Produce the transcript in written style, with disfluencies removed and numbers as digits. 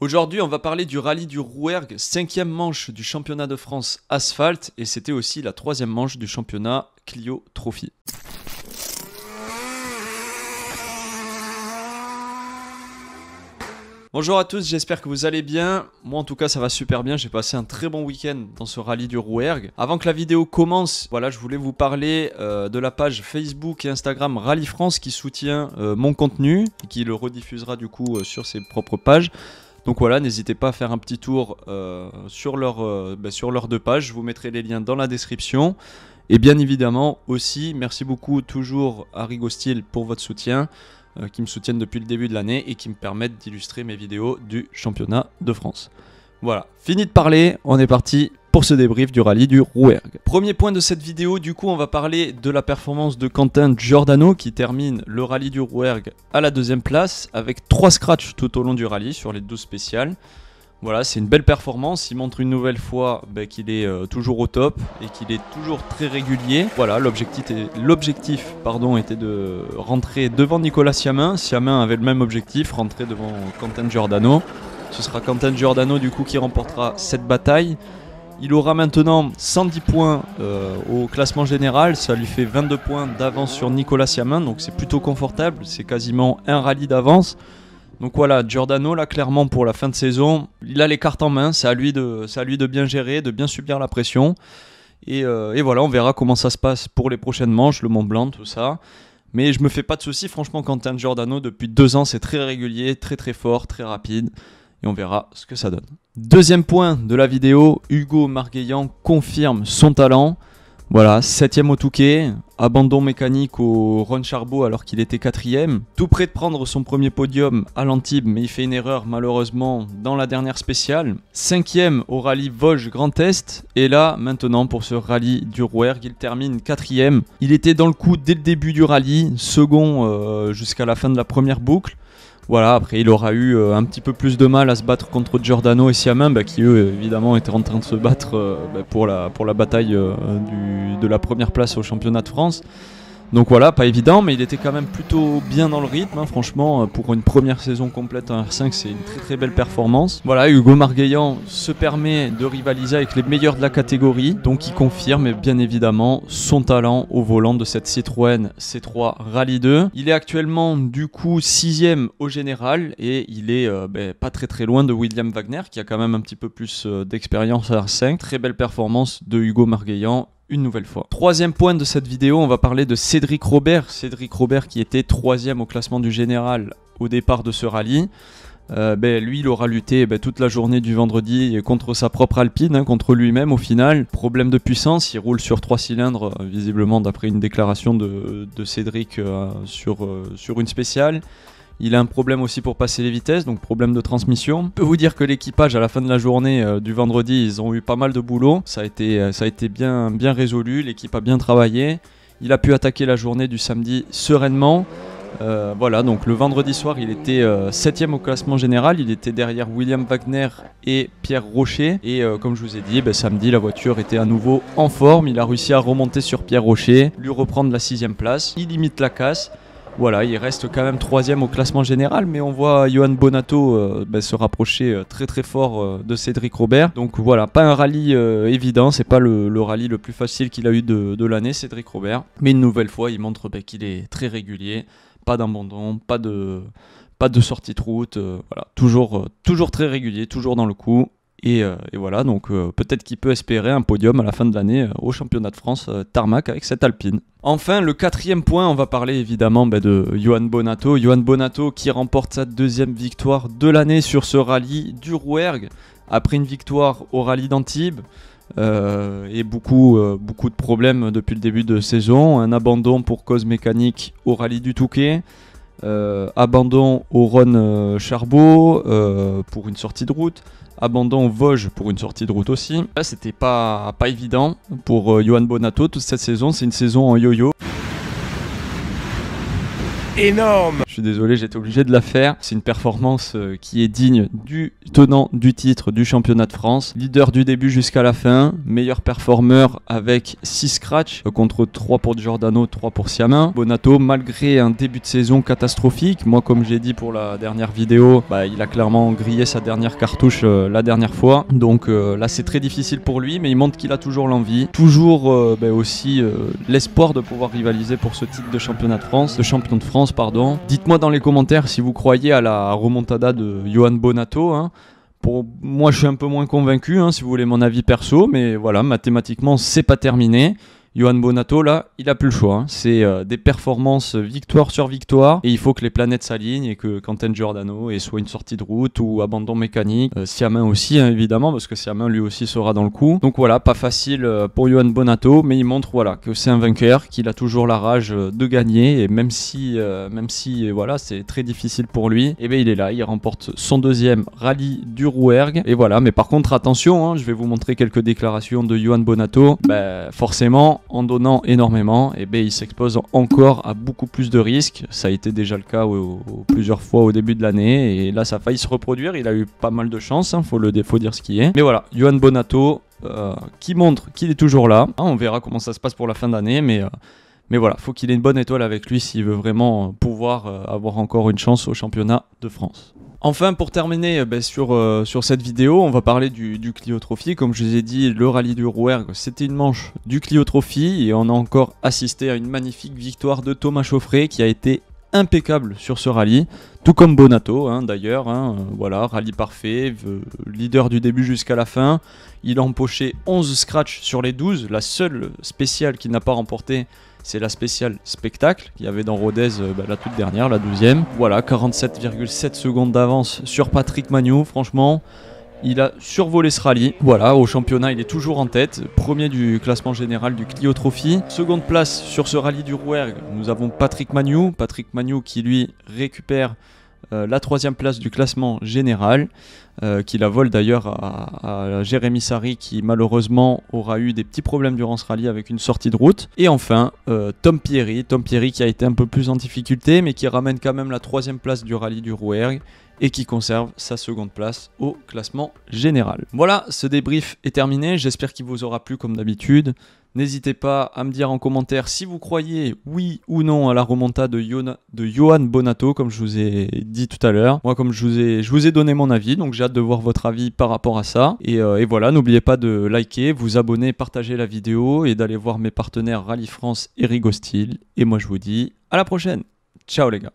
Aujourd'hui, on va parler du rallye du Rouergue, 5e manche du championnat de France Asphalte, et c'était aussi la 3e manche du championnat Clio Trophy. Bonjour à tous, j'espère que vous allez bien. Moi en tout cas ça va super bien, j'ai passé un très bon week-end dans ce rallye du Rouergue. Avant que la vidéo commence, voilà, je voulais vous parler de la page Facebook et Instagram Rallye France qui soutient mon contenu et qui le rediffusera du coup sur ses propres pages. Donc voilà, n'hésitez pas à faire un petit tour sur leurs deux pages, je vous mettrai les liens dans la description. Et bien évidemment aussi, merci beaucoup toujours à Rigostyle pour votre soutien. Qui me soutiennent depuis le début de l'année et qui me permettent d'illustrer mes vidéos du championnat de France. Voilà, fini de parler, on est parti pour ce débrief du rallye du Rouergue. Premier point de cette vidéo, du coup on va parler de la performance de Quentin Giordano qui termine le rallye du Rouergue à la 2e place avec 3 scratchs tout au long du rallye sur les 12 spéciales. Voilà, c'est une belle performance, il montre une nouvelle fois qu'il est toujours au top et qu'il est toujours très régulier. Voilà, l'objectif était de rentrer devant Nicolas Siamin. Siamin avait le même objectif, rentrer devant Quentin Giordano. Ce sera Quentin Giordano du coup qui remportera cette bataille. Il aura maintenant 110 points au classement général, ça lui fait 22 points d'avance sur Nicolas Siamin, donc c'est plutôt confortable, c'est quasiment un rallye d'avance. Donc voilà, Giordano là clairement pour la fin de saison, il a les cartes en main, c'est à lui de bien gérer, de bien subir la pression. Et voilà, on verra comment ça se passe pour les prochaines manches, le Mont Blanc, tout ça. Mais je me fais pas de soucis, franchement Quentin Giordano depuis 2 ans c'est très régulier, très fort, très rapide. Et on verra ce que ça donne. Deuxième point de la vidéo, Hugo Margueillan confirme son talent. Voilà, 7e au Touquet, abandon mécanique au Ron Charbot alors qu'il était 4e. Tout près de prendre son premier podium à l'Antibes, mais il fait une erreur malheureusement dans la dernière spéciale. 5e au rallye Vosges Grand Est. Et là, maintenant pour ce rallye du Rouergue, il termine 4e. Il était dans le coup dès le début du rallye, second jusqu'à la fin de la première boucle. Voilà, après il aura eu un petit peu plus de mal à se battre contre Giordano et Siamin qui eux évidemment étaient en train de se battre pour la bataille de la première place au championnat de France. Donc voilà, pas évident, mais il était quand même plutôt bien dans le rythme, franchement, pour une première saison complète en R5, c'est une très belle performance. Voilà, Hugo Margueillan se permet de rivaliser avec les meilleurs de la catégorie, donc il confirme bien évidemment son talent au volant de cette Citroën C3 Rallye 2. Il est actuellement du coup 6e au général et il est pas très loin de William Wagner qui a quand même un petit peu plus d'expérience à R5. Très belle performance de Hugo Margueillan. Une nouvelle fois. Troisième point de cette vidéo, on va parler de Cédric Robert. Cédric Robert qui était 3e au classement du général au départ de ce rallye. Lui, il aura lutté toute la journée du vendredi contre sa propre Alpine, contre lui-même au final. Problème de puissance, il roule sur 3 cylindres, visiblement d'après une déclaration de Cédric sur une spéciale. Il a un problème aussi pour passer les vitesses, donc problème de transmission. Je peux vous dire que l'équipage à la fin de la journée du vendredi, ils ont eu pas mal de boulot. Ça a été bien résolu, l'équipe a bien travaillé. Il a pu attaquer la journée du samedi sereinement. Voilà, donc le vendredi soir, il était 7e au classement général. Il était derrière William Wagner et Pierre Rocher. Et comme je vous ai dit, samedi, la voiture était à nouveau en forme. Il a réussi à remonter sur Pierre Rocher, lui reprendre la 6e place. Il limite la casse. Voilà, il reste quand même 3e au classement général, mais on voit Johan Bonato se rapprocher très fort de Cédric Robert. Donc voilà, pas un rallye évident, c'est pas le rallye le plus facile qu'il a eu de l'année, Cédric Robert. Mais une nouvelle fois, il montre qu'il est très régulier, pas d'abandon, pas de sortie de route, voilà, toujours très régulier, toujours dans le coup. Et voilà, donc peut-être qu'il peut espérer un podium à la fin de l'année au championnat de France tarmac avec cette Alpine. Enfin, le 4e point, on va parler évidemment de Johan Bonato. Johan Bonato qui remporte sa 2e victoire de l'année sur ce rallye du Rouergue, après une victoire au rallye d'Antibes. Et beaucoup de problèmes depuis le début de saison. Un abandon pour cause mécanique au rallye du Touquet. Abandon au Ron Charbot pour une sortie de route. Abandon au Vosges pour une sortie de route aussi. Là, c'était pas évident pour Johan Bonato toute cette saison. C'est une saison en yo-yo. Énorme! Je suis désolé, j'étais obligé de la faire. C'est une performance qui est digne du tenant du titre du championnat de France. Leader du début jusqu'à la fin. Meilleur performeur avec 6 scratchs contre 3 pour Giordano, 3 pour Siamin. Bonato, malgré un début de saison catastrophique, moi comme j'ai dit pour la dernière vidéo, il a clairement grillé sa dernière cartouche la dernière fois. Donc là c'est très difficile pour lui, mais il montre qu'il a toujours l'envie. Toujours aussi l'espoir de pouvoir rivaliser pour ce titre de championnat de France, de champion de France, pardon. Dites-moi dans les commentaires si vous croyez à la remontada de Johan Bonato. Pour moi, je suis un peu moins convaincu, si vous voulez mon avis perso, mais voilà, mathématiquement, c'est pas terminé. Johan Bonato, là, il a plus le choix. C'est des performances victoire sur victoire. Et il faut que les planètes s'alignent et que Quentin Giordano ait soit une sortie de route ou abandon mécanique. Siamin aussi, évidemment, parce que Siamin lui aussi sera dans le coup. Donc voilà, pas facile pour Johan Bonato, mais il montre que c'est un vainqueur, qu'il a toujours la rage de gagner. Et même si voilà, c'est très difficile pour lui, il est là, il remporte son deuxième rallye du Rouergue. Et voilà, mais par contre, attention, je vais vous montrer quelques déclarations de Johan Bonato. Forcément, en donnant énormément, il s'expose encore à beaucoup plus de risques. Ça a été déjà le cas plusieurs fois au début de l'année, et là ça a failli se reproduire. Il a eu pas mal de chance, faut dire ce qui est. Mais voilà, Johan Bonato qui montre qu'il est toujours là. On verra comment ça se passe pour la fin d'année, mais voilà, faut qu'il ait une bonne étoile avec lui s'il veut vraiment pouvoir avoir encore une chance au championnat de France. Enfin, pour terminer sur cette vidéo, on va parler du Clio Trophy. Comme je vous ai dit, le rallye du Rouergue, c'était une manche du Clio Trophy, et on a encore assisté à une magnifique victoire de Thomas Chauffret qui a été impeccable sur ce rallye, tout comme Bonato d'ailleurs. Voilà, rallye parfait, leader du début jusqu'à la fin. Il a empoché 11 scratchs sur les 12, la seule spéciale qu'il n'a pas remportée, c'est la spéciale spectacle qu'il y avait dans Rodez, la toute dernière, la 12e. Voilà, 47,7 secondes d'avance sur Patrick Magnou. Franchement, il a survolé ce rallye. Voilà, au championnat, il est toujours en tête. Premier du classement général du Clio Trophy. Seconde place sur ce rallye du Rouergue, nous avons Patrick Magnou. Patrick Magnou qui, lui, récupère la 3e place du classement général, qui la vole d'ailleurs à Jérémy Sari, qui malheureusement aura eu des petits problèmes durant ce rallye avec une sortie de route. Et enfin Tom Pierry qui a été un peu plus en difficulté, mais qui ramène quand même la 3e place du rallye du Rouergue et qui conserve sa seconde place au classement général. Voilà, ce débrief est terminé, j'espère qu'il vous aura plu comme d'habitude. N'hésitez pas à me dire en commentaire si vous croyez oui ou non à la remontada de Johan Bonato, comme je vous ai dit tout à l'heure. Moi, comme je vous ai donné mon avis, donc j'ai hâte de voir votre avis par rapport à ça. Et voilà, n'oubliez pas de liker, vous abonner, partager la vidéo et d'aller voir mes partenaires Rallye France et Rigostyle. Et moi, je vous dis à la prochaine. Ciao les gars.